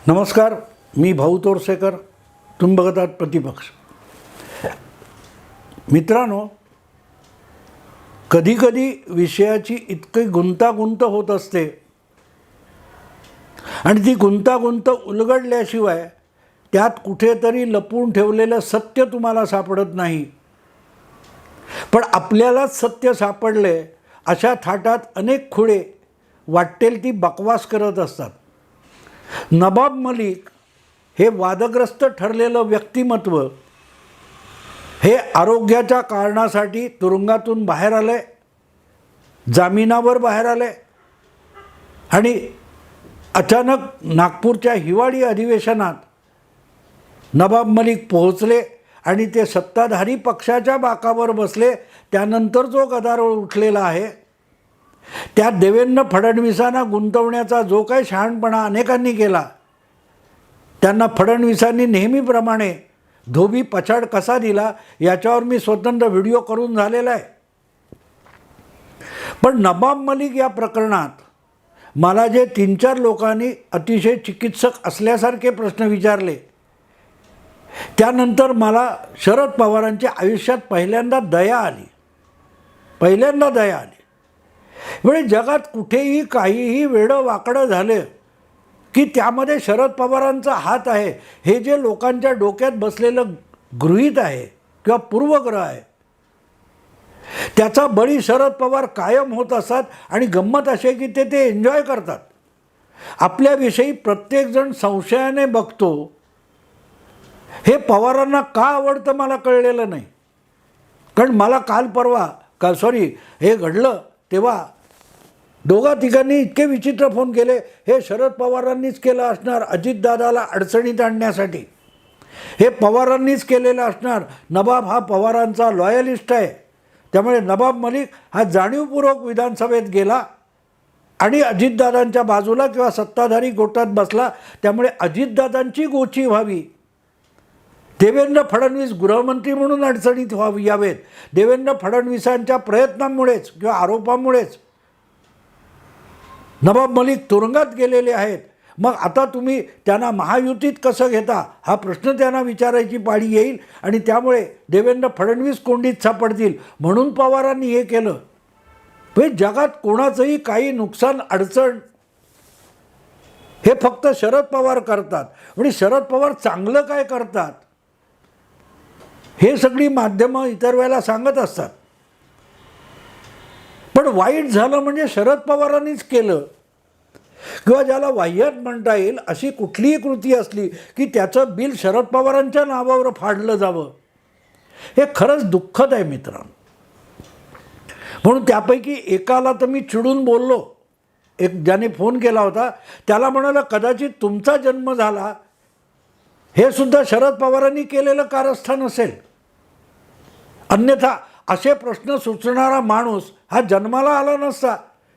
नमस्कार, मी भाऊ तोरसेकर. तुम्ही बघत आहात प्रतिपक्ष. मित्रांनो, कधीकधी विषयाची इतकी गुंतागुंत होत असते आणि ती गुंतागुंत उलगडल्याशिवाय त्यात कुठेतरी लपवून ठेवलेलं सत्य तुम्हाला सापडत नाही. पण आपल्यालाच सत्य सापडले अशा थाटात अनेक खुळे वाटेल ती बकवास करत असतात. नवाब मलिक हे वादग्रस्त ठरलेलं व्यक्तिमत्व हे आरोग्याच्या कारणासाठी तुरुंगातून बाहेर आले, जामिनावर बाहेर आले आणि अचानक नागपूरच्या हिवाळी अधिवेशनात नवाब मलिक पोहोचले आणि ते सत्ताधारी पक्षाच्या बाकावर बसले. त्यानंतर जो गदारोळ उठलेला आहे त्यात देवेंद्र फडणवीसांना गुंतवण्याचा जो काही शहाणपणा अनेकांनी केला, त्यांना फडणवीसांनी नेहमीप्रमाणे धोबी पछाड कसा दिला याच्यावर मी स्वतंत्र व्हिडिओ करून झालेला आहे. पण नवाब मलिक या प्रकरणात मला जे 3-4 लोकांनी अतिशय चिकित्सक असल्यासारखे प्रश्न विचारले, त्यानंतर मला शरद पवारांच्या आयुष्यात पहिल्यांदा दया आली. म्हणजे जगात कुठेही काहीही वेडं वाकडं झालं की त्यामध्ये शरद पवारांचा हात आहे, हे जे लोकांच्या डोक्यात बसलेलं गृहीत आहे किंवा पूर्वग्रह आहे, त्याचा बळी शरद पवार कायम होत असतात. आणि गंमत अशी आहे की ते एन्जॉय करतात. आपल्याविषयी प्रत्येकजण संशयाने बघतो. हे पवारांना का आवडतं मला कळलेलं नाही. कारण मला हे घडलं तेव्हा दोघा तिघांनी इतके विचित्र फोन केले. हे शरद पवारांनीच केलं असणार अजितदादाला अडचणीत आणण्यासाठी, हे पवारांनीच केलेलं असणार. नवाब हा पवारांचा लॉयलिस्ट आहे, त्यामुळे नवाब मलिक हा जाणीवपूर्वक विधानसभेत गेला आणि अजितदादांच्या बाजूला किंवा सत्ताधारी गोटात बसला, त्यामुळे अजितदादांची गोची व्हावी, देवेंद्र फडणवीस गृहमंत्री म्हणून अडचणीत यावेत, देवेंद्र फडणवीसांच्या प्रयत्नांमुळेच किंवा आरोपामुळेच नवाब मलिक तुरुंगात गेलेले आहेत. मग आता तुम्ही त्यांना महायुतीत कसं घेता हा प्रश्न त्यांना विचारायची पाळी येईल आणि त्यामुळे देवेंद्र फडणवीस कोंडीत सापडतील, म्हणून पवारांनी हे केलं. म्हणजे जगात कोणाचंही काही नुकसान अडचण हे फक्त शरद पवार करतात. म्हणजे शरद पवार चांगलं काय करतात हे सगळी माध्यमं इतर वेळेला सांगत असतात. पण वाईट झालं म्हणजे शरद पवारांनीच केलं किंवा ज्याला वाह्यात म्हणता येईल अशी कुठलीही कृती असली की त्याचं बिल शरद पवारांच्या नावावर फाडलं जावं, हे खरंच दुःखद आहे मित्रांनो. म्हणून त्यापैकी एकाला तर मी चिडून बोललो. एक ज्याने फोन केला होता त्याला म्हणाला कदाचित तुमचा जन्म झाला हे सुद्धा शरद पवारांनी केलेलं कारस्थान असेल, अन्यथा असे प्रश्न सुचणारा माणूस हा जन्माला आला नसता,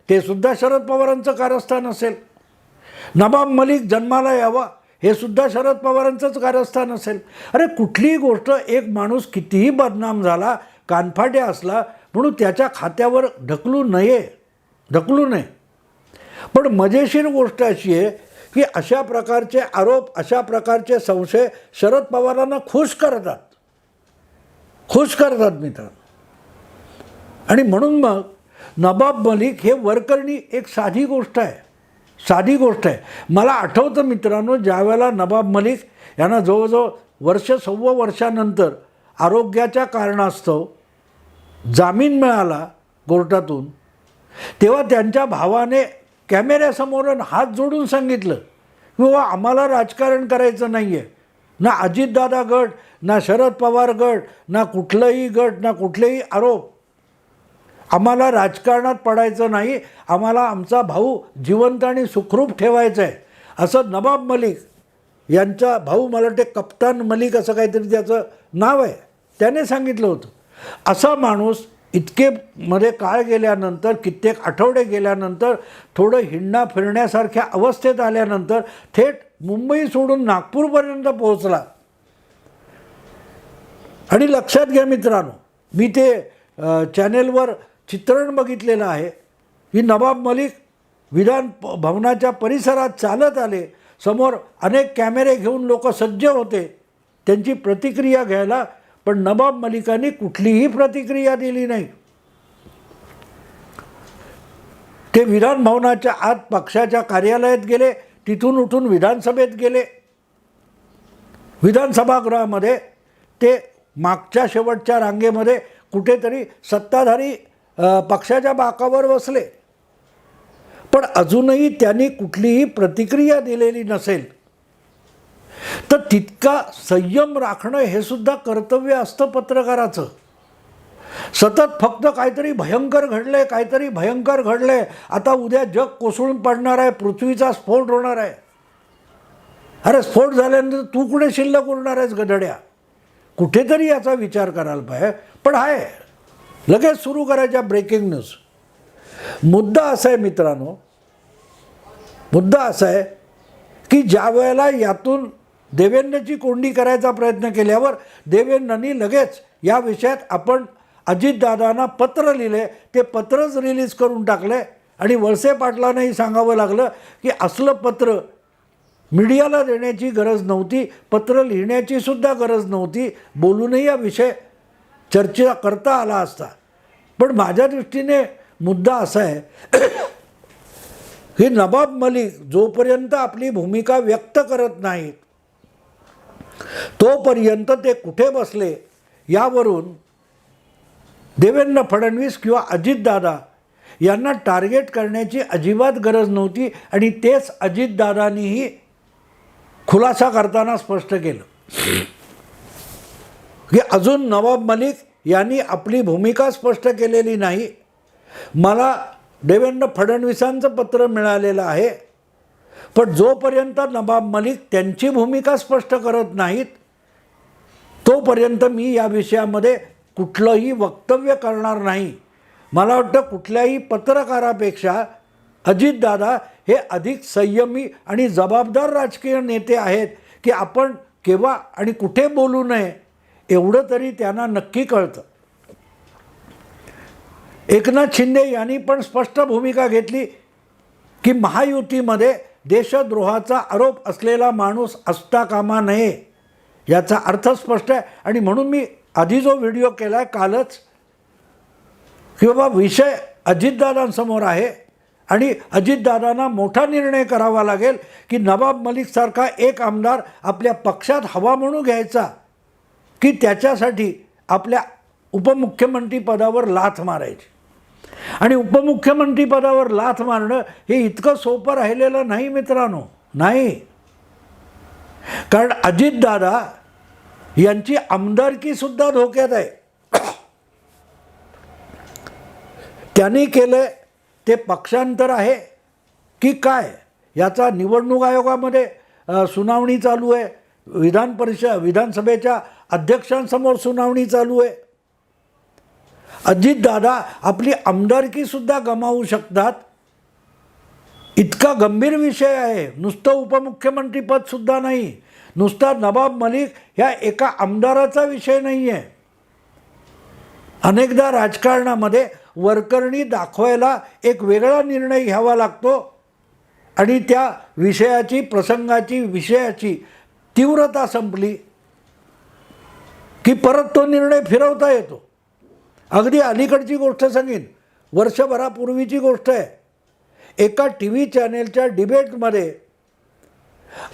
ते सुद्धा शरद पवारांचं कारस्थान असेल. नवाब मलिक जन्माला यावा हे सुद्धा शरद पवारांचंच कारस्थान असेल. अरे कुठलीही गोष्ट, एक माणूस कितीही बदनाम झाला, कानफाट्या असला म्हणून त्याच्या खात्यावर ढकलू नये. पण मजेशीर गोष्ट अशी आहे की अशा प्रकारचे आरोप, अशा प्रकारचे संशय शरद पवारांना खुश करतात मित्रांनो. आणि म्हणून मग नवाब मलिक हे वरकरणी एक साधी गोष्ट आहे. मला आठवतं मित्रांनो, ज्यावेळेला नवाब मलिक यांना जवळजवळ 1.25 वर्षानंतर आरोग्याच्या कारणास्तव जामीन मिळाला कोर्टातून, तेव्हा त्यांच्या भावाने कॅमेऱ्यासमोर हात जोडून सांगितलं की बाबा आम्हाला राजकारण करायचं नाही आहे. ना अजितदादा गट, ना शरद पवार गट, ना कुठलंही गट, ना कुठलेही आरोप, आम्हाला राजकारणात पडायचं नाही, आम्हाला आमचा भाऊ जिवंत आणि सुखरूप ठेवायचा आहे, असं नवाब मलिक यांचा भाऊ, मला वाटते कप्तान मलिक असं काहीतरी त्याचं नाव आहे, त्याने सांगितलं होतं. असा माणूस इतके मध्ये काळ गेल्यानंतर, कित्येक आठवडे गेल्यानंतर, थोडं हिंडणा फिरण्यासारख्या अवस्थेत आल्यानंतर थेट मुंबई सोडून नागपूरपर्यंत पोहोचला. आणि लक्षात घ्या मित्रांनो, मी ते चॅनेलवर चित्रण बघितलेलं आहे की नवाब मलिक विधान भवनाच्या परिसरात चालत आले, समोर अनेक कॅमेरे घेऊन लोक सज्ज होते त्यांची प्रतिक्रिया घ्यायला, पण नवाब मलिकांनी कुठलीही प्रतिक्रिया दिली नाही. ते विधान भवनाच्या आत पक्षाच्या कार्यालयात गेले, तिथून उठून विधानसभेत गेले. विधानसभागृहामध्ये ते मागच्या शेवटच्या रांगेमध्ये कुठेतरी सत्ताधारी पक्षाच्या बाकावर बसले, पण अजूनही त्यांनी कुठलीही प्रतिक्रिया दिलेली नसेल तर तितका संयम राखणं हे सुद्धा कर्तव्य असतं पत्रकाराचं. सतत फक्त काहीतरी भयंकर घडलंय, काहीतरी भयंकर घडलंय, आता उद्या जग कोसळून पडणार आहे, पृथ्वीचा स्फोट होणार आहे. अरे स्फोट झाल्यानंतर तू कुठे शिल्लक उरणार आहेस गधड्या? कुठेतरी याचा विचार करायला पाहिजे. पण आहे लगेच सुरू करायच्या ब्रेकिंग न्यूज. मुद्दा असा आहे मित्रांनो, मुद्दा असा आहे की ज्या वेळेला यातून देवेंद्रची कोंडी करायचा प्रयत्न केल्यावर देवेंद्रनी लगेच या विषयात आपण अजितदादांना पत्र लिहिले, ते पत्रच रिलीज करून टाकले आणि वळसे पाटलांनाही सांगावं लागलं की असलं पत्र मीडियाला देण्याची गरज नव्हती, पत्र लिहिण्याची सुद्धा गरज नव्हती, बोलूनही हा विषय चर्चा करता आला असता. पण माझ्या दृष्टीने मुद्दा असा आहे की नवाब मलिक जोपर्यंत आपली भूमिका व्यक्त करत नाहीत तोपर्यंत ते कुठे बसले यावरून देवेंद्र फडणवीस किंवा अजितदादा यांना टार्गेट करण्याची अजिबात गरज नव्हती. आणि तेच अजितदादांनीही खुलासा करताना स्पष्ट केलं की अजून नवाब मलिक यांनी आपली भूमिका स्पष्ट केलेली नाही. मला देवेंद्र फडणवीसांचं पत्र मिळालेलं आहे, पण जोपर्यंत नवाब मलिक त्यांची भूमिका स्पष्ट करत नाहीत तोपर्यंत मी या विषयामध्ये कुठलंही वक्तव्य करणार नाही. मला वाटतं कुठल्याही पत्रकारापेक्षा अजितदादा हे अधिक संयमी आणि जबाबदार राजकीय नेते आहेत की आपण केव्हा आणि कुठे बोलू नये एवढं तरी त्यांना नक्की कळतं. एकनाथ शिंदे यांनी पण स्पष्ट भूमिका घेतली की महायुतीमध्ये देशद्रोहाचा आरोप असलेला माणूस असता कामा नये, याचा अर्थ स्पष्ट आहे. आणि म्हणून मी आधी जो व्हिडिओ केला आहे कालच की बाबा विषय अजितदादांसमोर आहे आणि अजितदादांना मोठा निर्णय करावा लागेल की नवाब मलिकसारखा एक आमदार आपल्या पक्षात हवा म्हणून घ्यायचा की त्याच्यासाठी आपल्या उपमुख्यमंत्री पदावर लाथ मारायची. आणि उपमुख्यमंत्री पदावर लाथ मारणं हे इतकं सोपं राहिलेलं नाही मित्रांनो, नाही. कारण अजितदादा यांची आमदारकीसुद्धा धोक्यात आहे. त्यांनी केलं ते पक्षांतर आहे की काय याचा निवडणूक आयोगामध्ये सुनावणी चालू आहे, विधानसभेच्या अध्यक्षांसमोर सुनावणी चालू आहे. अजितदादा आपली आमदारकीसुद्धा गमावू शकतात, इतका गंभीर विषय आहे. नुसतं उपमुख्यमंत्रीपदसुद्धा नाही, नुसता नवाब मलिक ह्या एका आमदाराचा विषय नाही आहे. अनेकदा राजकारणामध्ये वरकरणी दाखवायला एक वेगळा निर्णय घ्यावा लागतो आणि त्या विषयाची प्रसंगाची विषयाची तीव्रता संपली की परत तो निर्णय फिरवता येतो. अगदी अलीकडची गोष्ट सांगेन, वर्षभरापूर्वीची गोष्ट आहे. एका टी व्ही चॅनेलच्या डिबेटमध्ये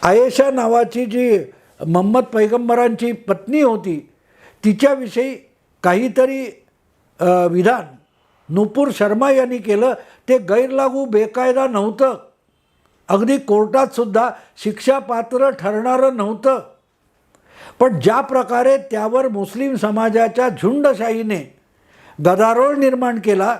आयेशा नावाची जी मोहम्मद पैगंबरांची पत्नी होती तिच्याविषयी काहीतरी विधान नुपूर शर्मा यांनी केलं. ते गैरलागू बेकायदा नव्हतं, अगदी कोर्टातसुद्धा शिक्षापात्र ठरणारं नव्हतं. पण ज्या प्रकारे त्यावर मुस्लिम समाजाच्या झुंडशाहीने गदारोळ निर्माण केला,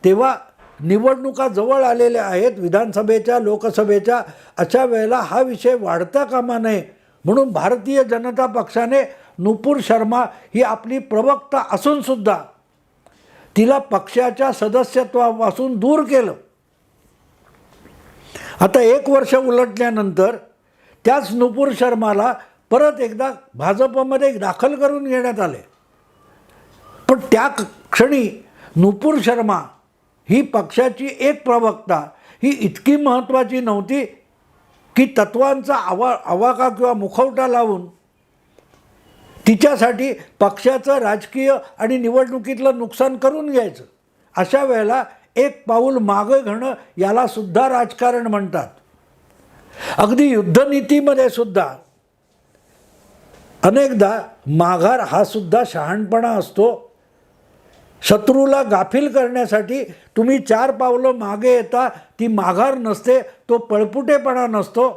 तेव्हा निवडणुका जवळ आलेल्या आहेत विधानसभेच्या लोकसभेच्या, अशा वेळेला हा विषय वाढता कामा नये म्हणून भारतीय जनता पक्षाने नुपूर शर्मा ही आपली प्रवक्ता असूनसुद्धा तिला पक्षाच्या सदस्यत्वापासून दूर केलं. आता 1 वर्ष उलटल्यानंतर त्याच नुपूर शर्माला परत एकदा भाजपमध्ये दाखल करून घेण्यात आले. पण त्या क्षणी नुपूर शर्मा ही पक्षाची एक प्रवक्ता ही इतकी महत्त्वाची नव्हती की की तत्वांचा आवाका किंवा मुखवटा लावून तिच्यासाठी पक्षाचं राजकीय आणि निवडणुकीतलं नुकसान करून घ्यायचं. अशा वेळेला एक पाऊल मागं घेणं याला सुद्धा राजकारण म्हणतात. अगदी युद्धनीतीमध्ये सुद्धा अनेकदा माघार हा सुद्धा शहाणपणा असतो. शत्रूला गाफील करण्यासाठी तुम्ही 4 पावलं मागे येता, ती माघार नसते, तो पळपुटेपणा नसतो.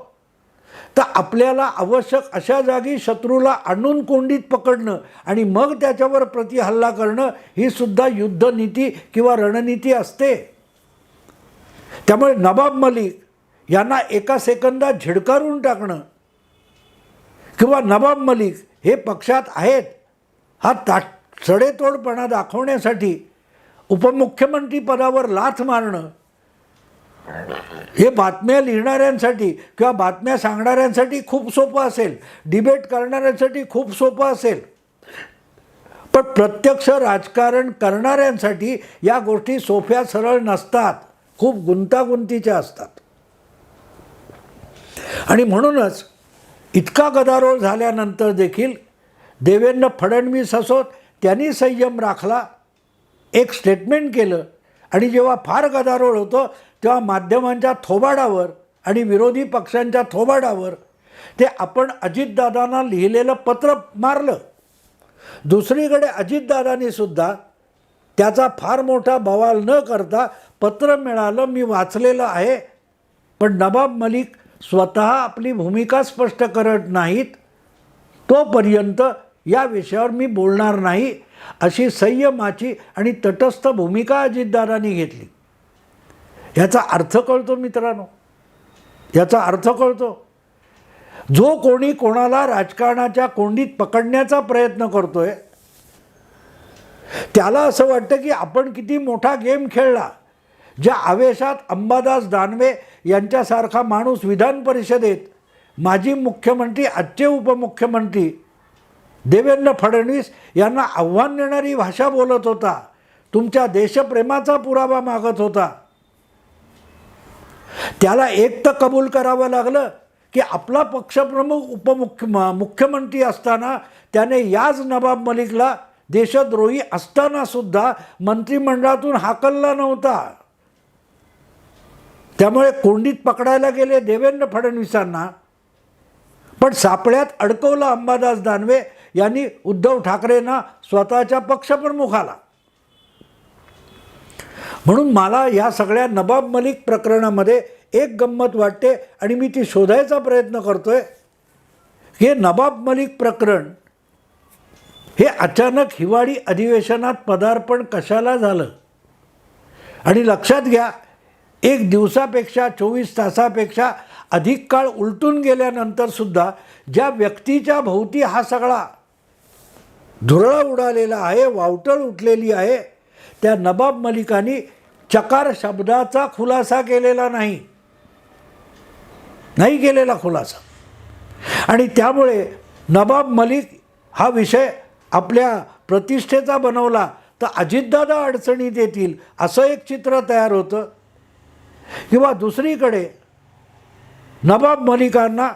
तर आपल्याला आवश्यक अशा जागी शत्रूला आणून कोंडीत पकडणं आणि मग त्याच्यावर प्रतिहल्ला करणं ही सुद्धा युद्धनीती किंवा रणनीती असते. त्यामुळे नवाब मलिक यांना एका सेकंदात झिडकारून टाकणं किंवा नवाब मलिक हे पक्षात आहेत हा सडेतोडपणा दाखवण्यासाठी उपमुख्यमंत्री पदावर लाथ मारणं हे बातम्या लिहिणाऱ्यांसाठी किंवा बातम्या सांगणाऱ्यांसाठी खूप सोपं असेल, डिबेट करणाऱ्यांसाठी खूप सोपं असेल, पण प्रत्यक्ष राजकारण करणाऱ्यांसाठी या गोष्टी सोप्या सरळ नसतात, खूप गुंतागुंतीच्या असतात. आणि म्हणूनच इतका गदारोळ झाल्यानंतर देखील देवेंद्र फडणवीस असोत त्यांनी संयम राखला, एक स्टेटमेंट केलं. आणि जेव्हा फार गदारोळ होतं तेव्हा माध्यमांच्या थोबाडावर आणि विरोधी पक्षांच्या थोबाडावर ते आपण अजितदादांना लिहिलेलं पत्र मारलं. दुसरीकडे अजितदादांनी सुद्धा त्याचा फार मोठा बवाल न करता पत्र मिळालं, मी वाचलेलं आहे, पण नवाब मलिक स्वतः आपली भूमिका स्पष्ट करत नाहीत, तोपर्यंत या विषयावर मी बोलणार नाही, अशी संयमाची आणि तटस्थ भूमिका अजितदादांनी घेतली. याचा अर्थ कळतो मित्रांनो, याचा अर्थ कळतो. जो कोणी कोणाला राजकारणाच्या कोंडीत पकडण्याचा प्रयत्न करतोय त्याला असं वाटतं की आपण किती मोठा गेम खेळला. ज्या आवेशात अंबादास दानवे यांच्यासारखा माणूस विधान परिषदेत माजी मुख्यमंत्री आजचे उपमुख्यमंत्री देवेंद्र फडणवीस यांना आव्हान देणारी भाषा बोलत होता, तुमच्या देशप्रेमाचा पुरावा मागत होता, त्याला एक तर कबूल करावं लागलं की आपला पक्षप्रमुख मुख्यमंत्री असताना त्याने याच नवाब मलिकला देशद्रोही असताना सुद्धा मंत्रिमंडळातून हाकलला नव्हता. त्यामुळे कोंडीत पकडायला गेले देवेंद्र फडणवीसांना, पण सापळ्यात अडकवलं अंबादास दानवे यांनी उद्धव ठाकरेंना स्वतःच्या पक्षप्रमुखाला. म्हणून मला या सगळ्या नवाब मलिक प्रकरणामध्ये एक गंमत वाटते आणि मी ती शोधायचा प्रयत्न करतोय. हे नवाब मलिक प्रकरण हे अचानक हिवाळी अधिवेशनात पदार्पण कशाला झालं. आणि लक्षात घ्या, 1 दिवसापेक्षा 24 तासापेक्षा अधिक काळ उलटून गेल्यानंतर सुद्धा ज्या व्यक्तीच्या भोवती हा सगळा धुरळा उडालेला आहे, वावटळ उठलेली आहे, त्या नवाब मलिकांनी चकार शब्दाचा खुलासा केलेला नाही केलेला खुलासा. आणि त्यामुळे नवाब मलिक हा विषय आपल्या प्रतिष्ठेचा बनवला तर अजितदादा अडचणीत येतील असं एक चित्र तयार होतं. किंवा दुसरीकडे नवाब मलिकांना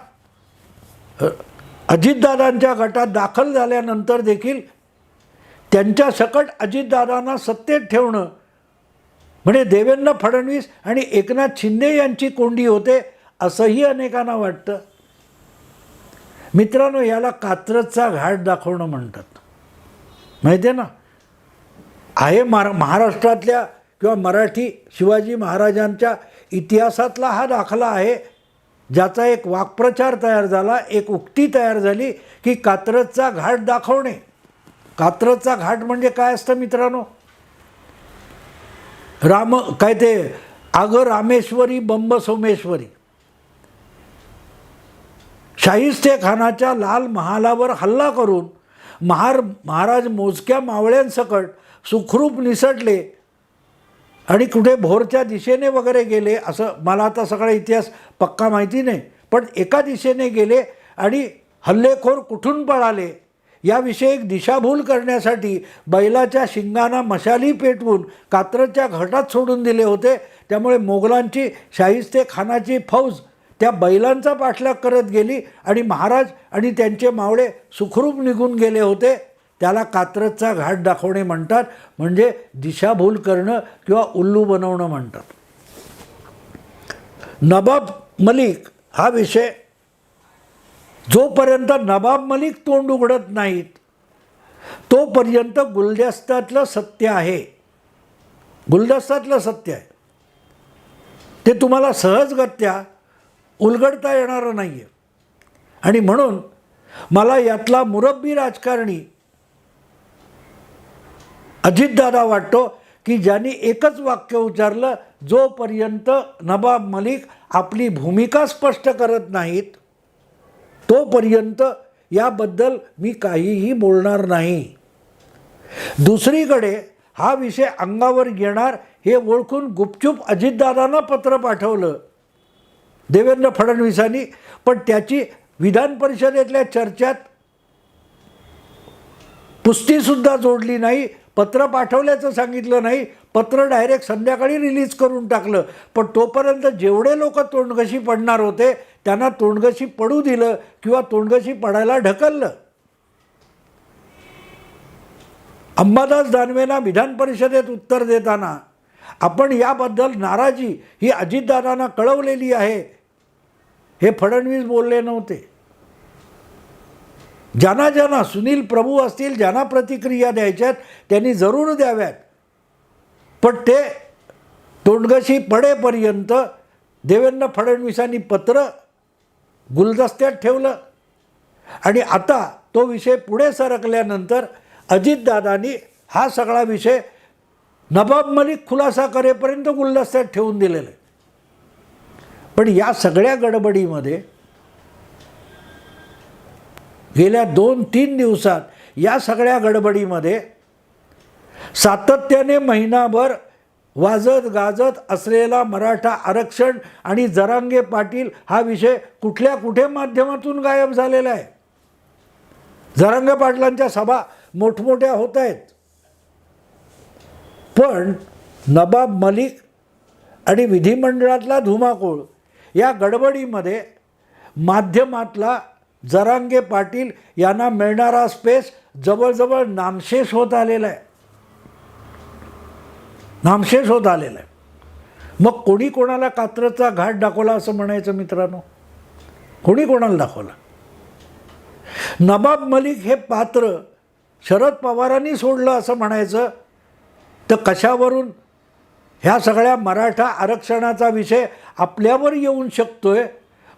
अजितदादांच्या गटात दाखल झाल्यानंतर देखील त्यांच्या सकट अजितदादांना सत्तेत ठेवणं म्हणजे देवेंद्र फडणवीस आणि एकनाथ शिंदे यांची कोंडी होते असंही अनेकांना वाटतं. मित्रांनो, याला कात्रजचा घाट दाखवणं म्हणतात, माहिती आहे ना. आहे महाराष्ट्रातल्या किंवा मराठी शिवाजी महाराजांच्या इतिहासातला हा दाखला आहे, ज्याचा एक वाक्प्रचार तयार झाला, एक उक्ती तयार झाली की कात्रजचा घाट दाखवणे. कात्रजचा घाट म्हणजे काय असतं मित्रांनो? काय ते आग रामेश्वरी बंब सोमेश्वरी. शाहिस्ते खानाच्या लाल महालावर हल्ला करून महाराज मोजक्या मावळ्यांसकट सुखरूप निसटले आणि कुठे भोरच्या दिशेने वगैरे गेले, असं मला आता सगळा इतिहास पक्का माहिती नाही, पण एका दिशेने गेले आणि हल्लेखोर कुठून पळाले याविषयी एक दिशाभूल करण्यासाठी बैलाच्या शिंगांना मशाली पेटवून कात्रजच्या घाटात सोडून दिले होते. त्यामुळे मोगलांची शाहिस्ते खानाची फौज त्या बैलांचा पाठलाग करत गेली आणि महाराज आणि त्यांचे मावळे सुखरूप निघून गेले होते. त्याला कात्रजचा घाट दाखवणे म्हणतात, म्हणजे दिशाभूल करणं किंवा उल्लू बनवणं म्हणतात. नवाब मलिक हा विषय, जोपर्यंत नवाब मलिक तोंड उघडत नाहीत तोपर्यंत गुलदस्त्यातलं सत्य आहे, गुलदस्त्यातलं सत्य आहे ते तुम्हाला सहजगत्या उलगडता येणारं नाही आहे. आणि म्हणून मला यातला मुरब्बी राजकारणी अजितदादा वाटतो की ज्यांनी एकच वाक्य उच्चारलं, जोपर्यंत नवाब मलिक आपली भूमिका स्पष्ट करत नाहीत तोपर्यंत याबद्दल मी काहीही बोलणार नाही. दुसरीकडे हा विषय अंगावर येणार हे ओळखून गुपचूप अजितदादांना पत्र पाठवलं देवेंद्र फडणवीसांनी, पण त्याची विधान परिषदेतल्या चर्चेत पुस्तीसुद्धा जोडली नाही. पत्र पाठवल्याचं सांगितलं नाही, पत्र डायरेक्ट संध्याकाळी रिलीज करून टाकलं. पण तोपर्यंत जेवढे लोक तोंडघशी पडणार होते त्यांना तोंडघशी पडू दिलं किंवा तोंडघशी पडायला ढकललं. अंबादास दानवेंना विधान परिषदेत उत्तर देताना आपण याबद्दल नाराजी ही अजितदादांना कळवलेली आहे हे फडणवीस बोलले नव्हते. ज्यांना ज्यांना सुनील प्रभू असतील, ज्यांना प्रतिक्रिया द्यायच्यात त्यांनी जरूर द्याव्यात, पण ते तोंडघशी पडेपर्यंत देवेंद्र फडणवीसांनी पत्र गुलदस्त्यात ठेवलं. आणि आता तो विषय पुढे सरकल्यानंतर अजितदादांनी हा सगळा विषय नवाब मलिक खुलासा करेपर्यंत गुलदस्त्यात ठेवून दिलेलं आहे. पण या सगळ्या गडबडीमध्ये गेल्या 2-3 दिवसात या सगळ्या गडबडीमध्ये सातत्याने महिनाभर वाजत गाजत असलेला मराठा आरक्षण आणि जरांगे पाटील हा विषय कुठल्या कुठे माध्यमातून गायब झालेला आहे. जरांगे पाटलांच्या सभा मोठमोठ्या होत आहेत, पण नवाब मलिक आणि विधिमंडळातला धुमाकूळ या गडबडीमध्ये माध्यमातला जरांगे पाटील यांना मिळणारा स्पेस जवळजवळ नामशेष होत आलेला आहे, नामशेष होत आलेला आहे. मग कोणी कोणाला कात्रजचा घाट दाखवला असं म्हणायचं मित्रांनो? कोणी कोणाला दाखवला? नवाब मलिक हे पात्र शरद पवारांनी सोडलं असं म्हणायचं तर कशावरून ह्या सगळ्या मराठा आरक्षणाचा विषय आपल्यावर येऊन शकतोय?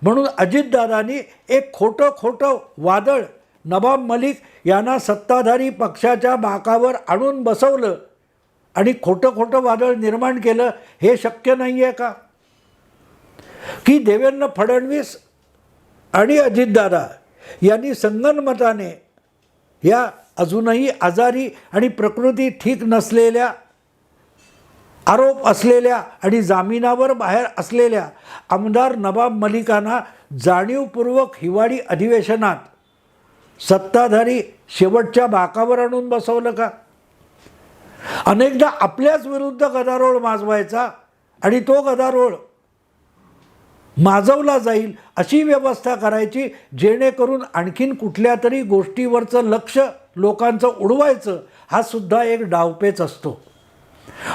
म्हणून अजितदादांनी एक खोटं वादळ नवाब मलिक यांना सत्ताधारी पक्षाच्या बाकावर आणून बसवलं आणि खोटं वादळ निर्माण केलं. हे शक्य नाही आहे का? की देवेंद्र फडणवीस आणि अजितदादा यांनी संगनमताने या अजूनही आजारी आणि प्रकृती ठीक नसलेल्या, आरोप असलेल्या आणि जामिनावर बाहेर असलेल्या आमदार नवाब मलिकांना जाणीवपूर्वक हिवाळी अधिवेशनात सत्ताधारी शेवटच्या बाकावर आणून बसवलं का? अनेकदा आपल्याच विरुद्ध गदारोळ माजवायचा आणि तो गदारोळ माजवला जाईल अशी व्यवस्था करायची, जेणेकरून आणखीन कुठल्या तरी गोष्टीवरचं लक्ष लोकांचं उडवायचं. हा सुद्धा एक डावपेच असतो.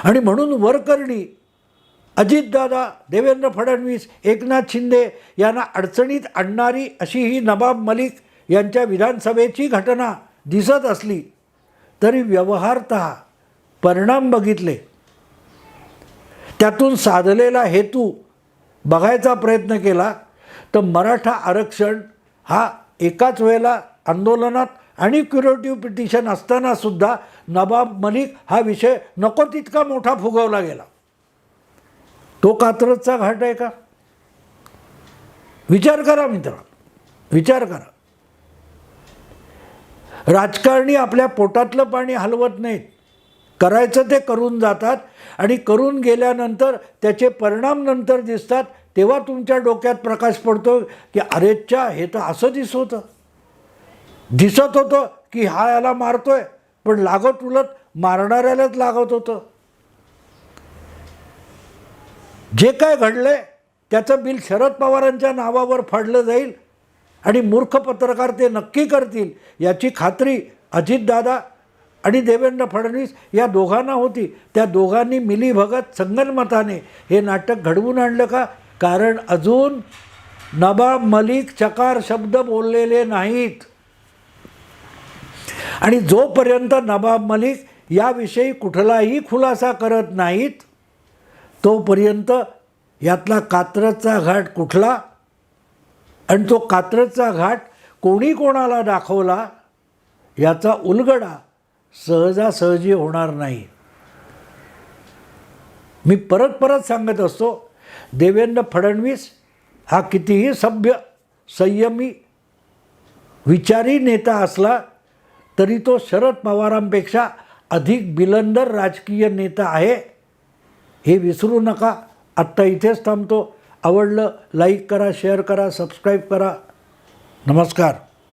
आणि म्हणून वरकरणी अजितदादा, देवेंद्र फडणवीस, एकनाथ शिंदे यांना अडचणीत आणणारी अशी ही नवाब मलिक यांच्या विधानसभेची घटना दिसत असली तरी व्यवहारतः परिणाम बघितले, त्यातून साधलेला हेतू बघायचा प्रयत्न केला तर मराठा आरक्षण हा एकाच वेळेला आंदोलनात आणि क्युरेटिव्ह पिटिशन असतानासुद्धा नवाब मलिक हा विषय नको तितका मोठा फुगवला गेला. तो कात्रजचा घाट आहे का? विचार करा मित्रांनो, विचार करा. राजकारणी आपल्या पोटातलं पाणी हलवत नाहीत, करायचं ते करून जातात आणि करून गेल्यानंतर त्याचे परिणाम नंतर दिसतात. तेव्हा तुमच्या डोक्यात प्रकाश पडतो की अरेच्छा, हे तर असं दिसत होतं की हा याला मारतोय, पण लागत उलट मारणाऱ्यालाच लागत होतं. जे काय घडलंय त्याचं बिल शरद पवारांच्या नावावर फाडलं जाईल आणि मूर्ख पत्रकार ते नक्की करतील याची खात्री अजितदादा आणि देवेंद्र फडणवीस या दोघांना होती. त्या दोघांनी मिलीभगत संगनमताने हे नाटक घडवून आणलं का? कारण अजून नवाब मलिक चकार शब्द बोललेले नाहीत आणि जोपर्यंत नवाब मलिक याविषयी कुठलाही खुलासा करत नाहीत तोपर्यंत यातला कात्रजचा घाट कुठला आणि तो कात्रजचा घाट कोणी कोणाला दाखवला याचा उलगडा सहजासहजी होणार नाही. मी परत सांगत असतो, देवेंद्र फडणवीस हा कितीही सभ्य संयमी विचारी नेता असला तरी तो शरद पवारांपेक्षा अधिक बिलंदर राजकीय नेता आहे हे विसरू नका. आत्ता इथेच थांबतो. आवडलं लाईक करा, शेअर करा, सबस्क्राईब करा. नमस्कार.